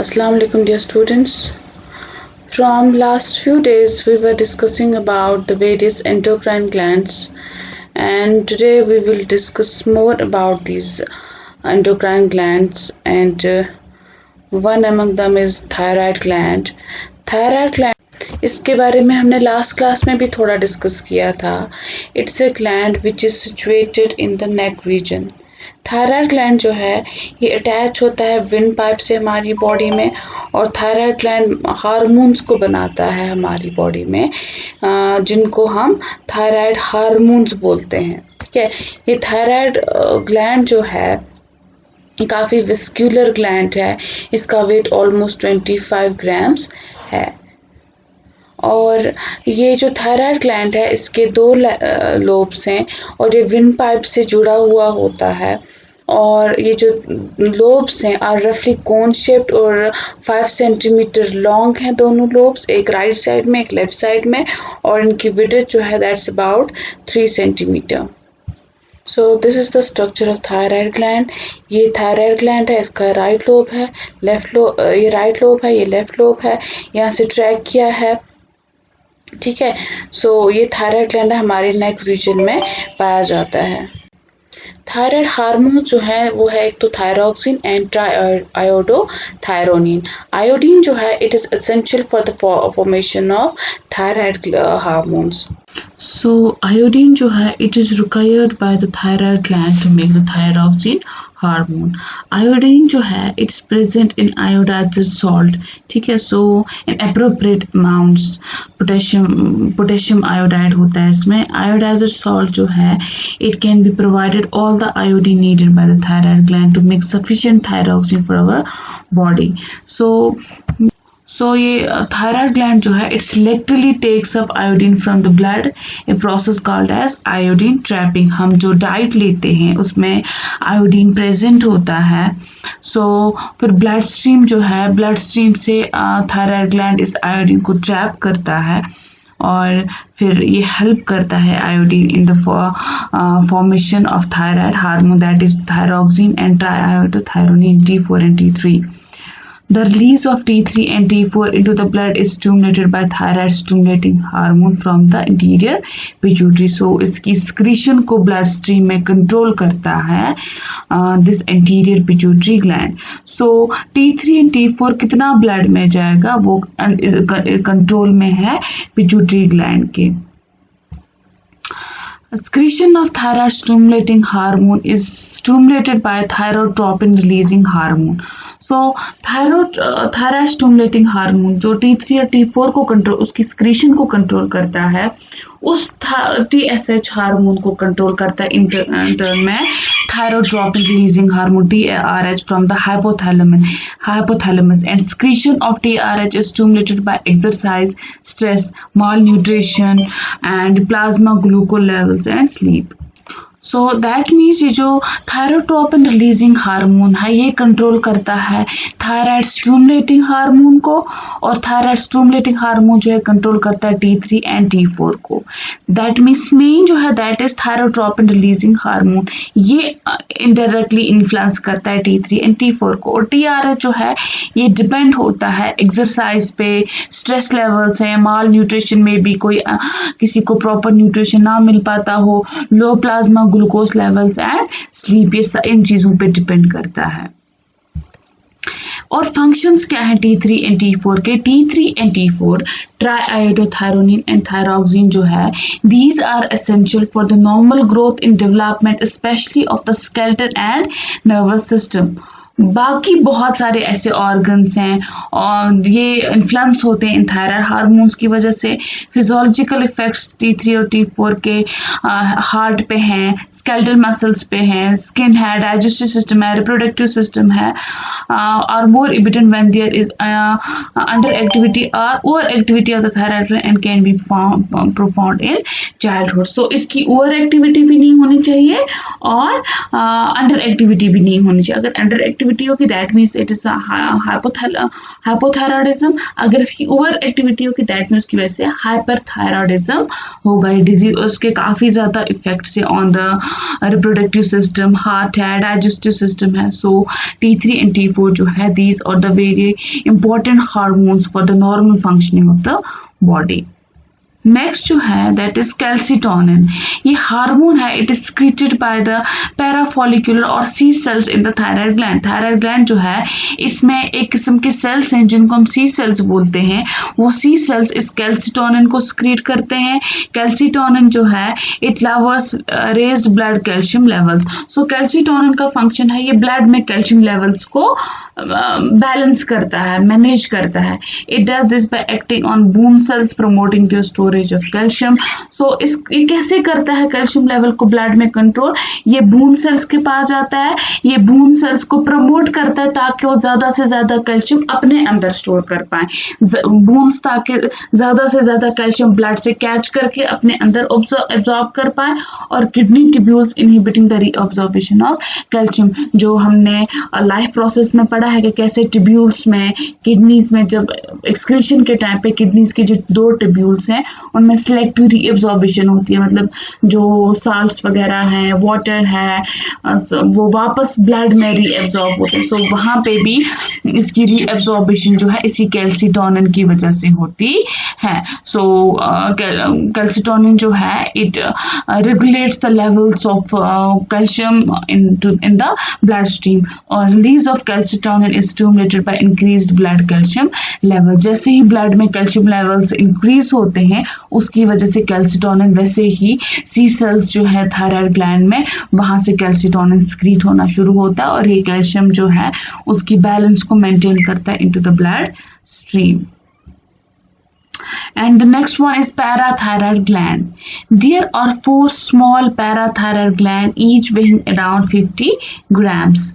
Assalamu alaikum dear students. From last few days we were discussing about the various endocrine glands, and today we will discuss more about these endocrine glands, and one among them is thyroid gland. Thyroid gland, इसके बारे में हमने last class में भी थोड़ा discuss किया था. It's a gland which is situated in the neck region. Thyroid gland जो है ये अटैच होता है विंड पाइप से हमारी बॉडी में, और थायराइड ग्लैंड हार्मोन्स को बनाता है हमारी बॉडी में, जिनको हम थायराइड हार्मोन्स बोलते हैं. ठीक है, ये थायराइड ग्लैंड जो है काफ़ी विस्क्यूलर ग्लैंड है. इसका वेट ऑलमोस्ट 25 ग्राम्स है. और ये जो थायराइड ग्लैंड है इसके 2 लोब्स हैं, और ये विंड पाइप से जुड़ा हुआ होता है. और ये जो लोब्स हैं आर रफली कोन शेप्ड और 5 सेंटीमीटर लॉन्ग हैं दोनों लोब्स, एक राइट साइड में एक लेफ्ट साइड में, और इनकी विड्थ जो है that's about 3 centimetre. So this is the structure of thyroid gland. ये थायराइड ग्लैंड है, इसका राइट लोब है, लेफ्ट लोब, ये राइट लोब है, ये लेफ्ट लोब है, यहाँ से ट्रैक किया है. ठीक है, सो ये थायराइड ग्लैंड हमारे नेक रीजन में पाया जाता है. थायराइड हार्मोन जो है वो है एक तो थायरोक्सिन एंड आयोडोथायरोनिन. आयोडीन जो है it is essential for the formation of thyroid hormones. So iodine जो है it is required by the thyroid gland to make the thyroxine hormone. Iodine जो है it's present in iodised salt. ठीक है, so in appropriate amounts. Potassium iodide होता है इसमें. Iodised salt जो है it can be provided all the iodine needed by the thyroid gland to make sufficient thyroxine for our body. So ये thyroid gland जो है it selectively takes up iodine from the blood, a process called as iodine trapping. हम जो diet लेते हैं उसमें iodine present होता है. सो फिर ब्लड स्ट्रीम जो है, ब्लड स्ट्रीम से थायराइड ग्लैंड इस आयोडीन को ट्रैप करता है, और फिर ये हेल्प करता है iodine in the formation of thyroid hormone that is thyroxine and triiodothyronine T4 and T3. The release of T3 and T4 into the blood is stimulated by thyroid stimulating hormone from the anterior pituitary. So इसकी secretion को blood stream में control करता है this anterior pituitary gland. So T3 and T4 कितना blood में जाएगा वो control में है pituitary gland के. Secretion of thyroid stimulating hormone is stimulated by thyrotropin releasing hormone. So thyroid stimulating hormone जो T3 और T4 को कंट्रोल, उसकी secretion को कंट्रोल करता है, उस TSH हार्मोन को कंट्रोल करता है इन टर्न में thyrotropin releasing hormone TRH from the hypothalamus and secretion of TRH is stimulated by exercise, stress, malnutrition and plasma glucose levels and sleep. So that means ये जो thyrotropin releasing hormone है ये control करता है thyroid stimulating hormone को, और thyroid stimulating hormone जो है कंट्रोल करता है T3 एंड T4 को. दैट मीन्स मेन जो है that is thyrotropin releasing hormone. ये इनडायरेक्टली इन्फ्लुएंस करता है T3 एंड T4 को. और TRH जो है ये डिपेंड होता है एक्सरसाइज पे, स्ट्रेस लेवल्स हैं, माल न्यूट्रिशन में भी कोई किसी को प्रॉपर न्यूट्रिशन ना मिल पाता हो, low plasma glucose levels and sleep, ये इन चीजों पे डिपेंड करता है. और फंक्शंस क्या है T3 एंड T4 के? T3 and T4 ट्राइआयोडोथायरोनिन and thyroxine जो है these are essential for the normal growth in development especially of the skeleton and nervous system. बाकी बहुत सारे ऐसे ऑर्गन्स हैं और ये इन्फ्लुएंस होते हैं इन थायराइड हार्मोन्स की वजह से. फिजियोलॉजिकल इफेक्ट्स T3 और T4 के हार्ट पे हैं, स्केलेटल मसल्स पे हैं, स्किन है, डाइजेस्टिव सिस्टम है, रिप्रोडक्टिव सिस्टम है, और more evident when there is under activity और over activity of the thyroid and can be profound in childhood. So इसकी ओवर एक्टिविटी भी नहीं होनी चाहिए और अंडर एक्टिविटी भी नहीं होनी चाहिए. अगर अंडर एक्टिविटी एक्टिविटी होगी that means it is hypothyroidism, अगर इसकी ओवर एक्टिविटी होगी दैट मीन्स की वजह से हाइपरथायरॉयडिज्म होगा। ये डिजीज उसके काफ़ी ज़्यादा इफेक्ट्स है on the reproductive system, heart है, डाइजेस्टिव सिस्टम है। सो T3 and T4 जो है these are the very important hormones for the normal functioning of the body. Next जो है दैट इज कैल्सिटोनिन। ये हार्मोन है, it is secreted by the parafollicular or C cells in the thyroid gland. Thyroid gland जो है इसमें एक किस्म के सेल्स हैं जिनको हम सी सेल्स बोलते हैं। वो सी सेल्स इस कैल्सिटोनिन को सिक्रेट करते हैं। कैल्सिटोनिन जो है it lovers raised blood calcium levels. So calcitonin का फंक्शन है ये ब्लड में कैल्शियम लेवल्स को बैलेंस करता है, मैनेज करता है। It does this by acting on bone cells promoting the storage of calcium. So ये कैसे करता है कैल्शियम लेवल को ब्लड में कंट्रोल? ये बून सेल्स के पास जाता है, ये बून सेल्स को प्रमोट करता है ताकि वो ज्यादा से ज्यादा कैल्शियम अपने अंदर स्टोर कर पाए। बून्स ताकि ज्यादा से ज्यादा कैल्शियम ब्लड से कैच करके अपने अंदर एब्जॉर्ब कर पाए, और kidney tubules inhibiting the reabsorption of calcium. जो हमने लाइफ प्रोसेस में पढ़ा है कि कैसे ट्यूब्यूल्स में, किडनीज में जब एक्सक्रीशन के टाइम पे किडनीज के जो 2 ट्यूब्यूल्स हैं उनमें सिलेक्टिव रीअब्जॉर्प्शन होती है, मतलब जो साल्ट्स वगैरह हैं, वाटर है, वो वापस ब्लड में रीअब्जॉर्ब होते हैं। सो वहां पे भी इसकी रीअब्जॉर्प्शन जो है इसी कैल्सिटोनिन की वजह से होती है। सो कैल्सिटोनिन जो है it regulates the levels of calcium in the blood stream, और release of calcitonin is stimulated by increased blood calcium level. जैसे ही ब्लड में कैल्शियम लेवल्स इंक्रीज होते हैं उसकी वजह से कैल्सिटोनिन, वैसे ही सी सेल्स जो है थायराइड ग्लैंड में वहां से कैल्सिटोनिन सिक्रीट होना शुरू होता है, और ये कैल्शियम जो है उसकी बैलेंस को मेंटेन करता है into the blood stream. And the next one is parathyroid gland. There are 4 small parathyroid gland, each weighing around 50 grams.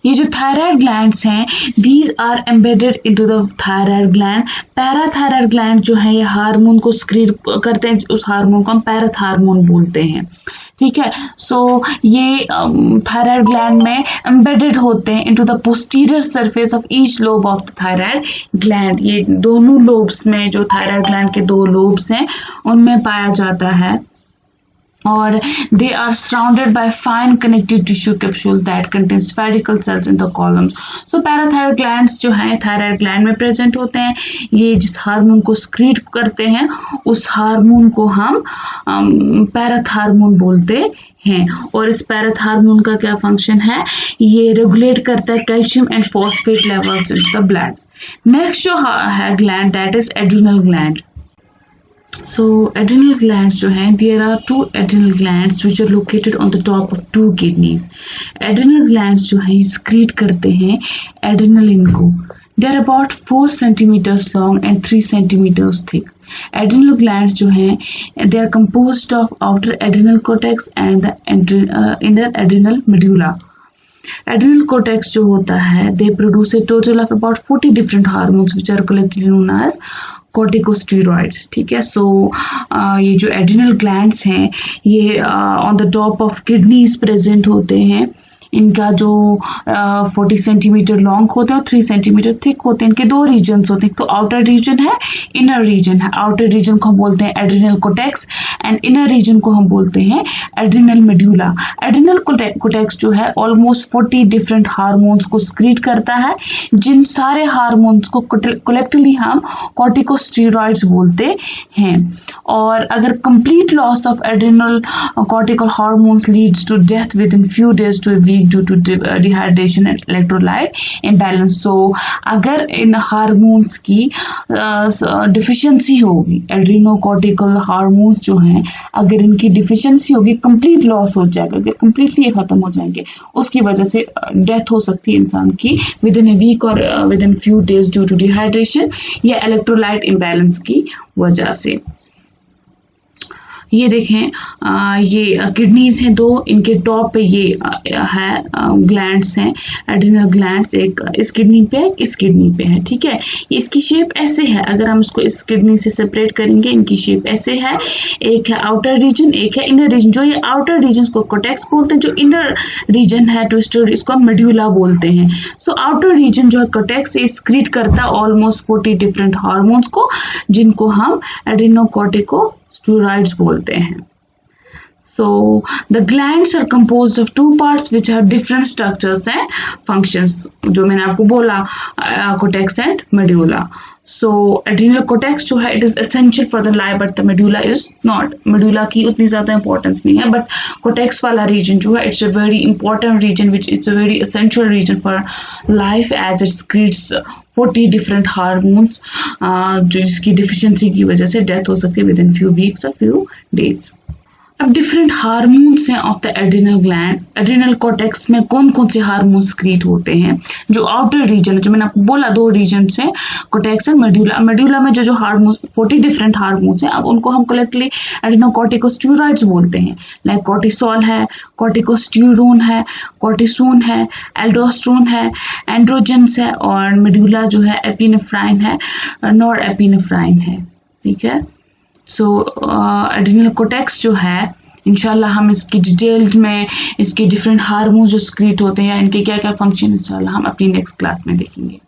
ये जो थायराइड ग्लैंड्स हैं these are embedded into the thyroid gland. Parathyroid gland जो है ये hormone को secrete करते हैं, उस हार्मोन को हम पैराथार्मोन बोलते हैं, ठीक है। सो ये थायराइड ग्लैंड में एम्बेडेड होते हैं into the posterior surface of each lobe of the thyroid gland. ये दोनों लोब्स में, जो थायराइड ग्लैंड के 2 लोब्स हैं उनमें पाया जाता है, और they are surrounded by fine connective tissue capsule that contains spherical cells in the columns. So parathyroid glands जो हैं थायराइड ग्लैंड में प्रेजेंट होते हैं। ये जिस हार्मोन को सिक्रीट करते हैं उस हार्मोन को हम पैराथार्मोन बोलते हैं, और इस पैराथार्मोन का क्या फंक्शन है? ये रेगुलेट करता है calcium and phosphate levels in the blood. Next जो है gland that is adrenal gland. So adrenal glands जो हैं, there are 2 adrenal glands which are located on the top of 2 kidneys. Adrenal glands जो हैं secrete करते हैं adrenaline को। They are about 4 centimeters long and 3 centimeters thick. Adrenal glands जो हैं they are composed of outer adrenal cortex and the inner adrenal medulla. Adrenal cortex जो होता है they produce a total of about 40 different hormones which are collectively known as corticosteroids, ठीक है। सो ये जो adrenal glands हैं ये on the top of kidneys present होते हैं। इनका जो 40 सेंटीमीटर लॉन्ग होते हैं और 3 सेंटीमीटर थिक होते हैं। इनके 2 रीजन्स होते हैं, तो आउटर रीजन है, इनर रीजन है। आउटर रीजन को हम बोलते हैं adrenal cortex and inner region को हम बोलते हैं एड्रिनल मेड्यूला। एड्रिनल कोटेक्स जो है ऑलमोस्ट 40 डिफरेंट हार्मोन्स को सिक्रीट करता है, जिन सारे हार्मोन्स को कलेक्टिवली हम कॉर्टिकोस्टेरॉइड्स बोलते हैं। और अगर complete loss of adrenal cortical hormones leads to death within few days to week due to dehydration and electrolyte imbalance. So अगर इन हार्मोन्स की डिफिशियंसी होगी, एड्रिनोकॉर्टिकल हार्मोन्स जो हैं अगर इनकी डिफिशियंसी होगी, कंप्लीट लॉस हो जाएगा, अगर कंप्लीटली खत्म हो जाएंगे, उसकी वजह से डेथ हो सकती है इंसान की विद इन ए वीक और within few days due to dehydration या इलेक्ट्रोलाइट इम्बैलेंस की वजह से। ये देखें, ये किडनीज हैं दो, इनके टॉप पे ये है ग्लैंड्स हैं, एड्रिनल ग्लैंड्स, एक इस किडनी पे इस किडनी पे है, ठीक है। इसकी शेप ऐसे है, अगर हम इसको इस किडनी से सेपरेट करेंगे, इनकी शेप ऐसे है, एक है आउटर रीजन, एक है इनर रीजन। जो ये आउटर रीजन को कोटेक्स बोलते हैं, जो इनर रीजन है ट्विस्टेड इसको हम मेड्यूला बोलते हैं। सो आउटर रीजन जो है कोटेक्स एक्रीट करता है ऑलमोस्ट 40 डिफरेंट हार्मोन्स को, जिनको हम एड्रेनोकॉर्टिकोस्टेरॉइड्स बोलते हैं। So the glands are composed of two parts which have different structures and functions. जो मैंने आपको बोला, cortex and medulla. So adrenal cortex जो है it is essential for the life, but the medulla is not. medulla की उतनी ज़्यादा importance नहीं है, but cortex वाला region जो है it's a very important region which is a very essential region for life as it secretes 40 different hormones, जो जिसकी deficiency की वजह से death हो सकती है within few weeks or few days. अब डिफरेंट हार्मोन्स हैं of the adrenal gland. Adrenal cortex में कौन कौन से हार्मोन्स क्रिएट होते हैं? जो आउटर रीजन है, जो मैंने आपको बोला दो रीजन है, कॉर्टेक्स और मेड्यूला। मेड्यूला में जो हार्मोन्स 40 डिफरेंट हार्मोन्स हैं, अब उनको हम कलेक्टली एड्रेनोकॉर्टिकोस्टेरॉइड्स बोलते हैं। लाइक कॉर्टिसोल है, कॉर्टिकोस्टेरोन है, कॉर्टिसोन है, एल्डोस्टेरोन है, एंड्रोजेंस है, और मेड्यूला जो है एपिनेफ्राइन है, नॉर एपिनेफ्राइन है, ठीक है। सो एड्रिनल कॉर्टेक्स जो है, इंशाल्लाह हम इसकी डिटेल्ड में इसके डिफरेंट हार्मोन्स जो सक्रीट होते हैं या इनके क्या क्या फंक्शन, इंशाल्लाह हम अपनी नेक्स्ट क्लास में देखेंगे।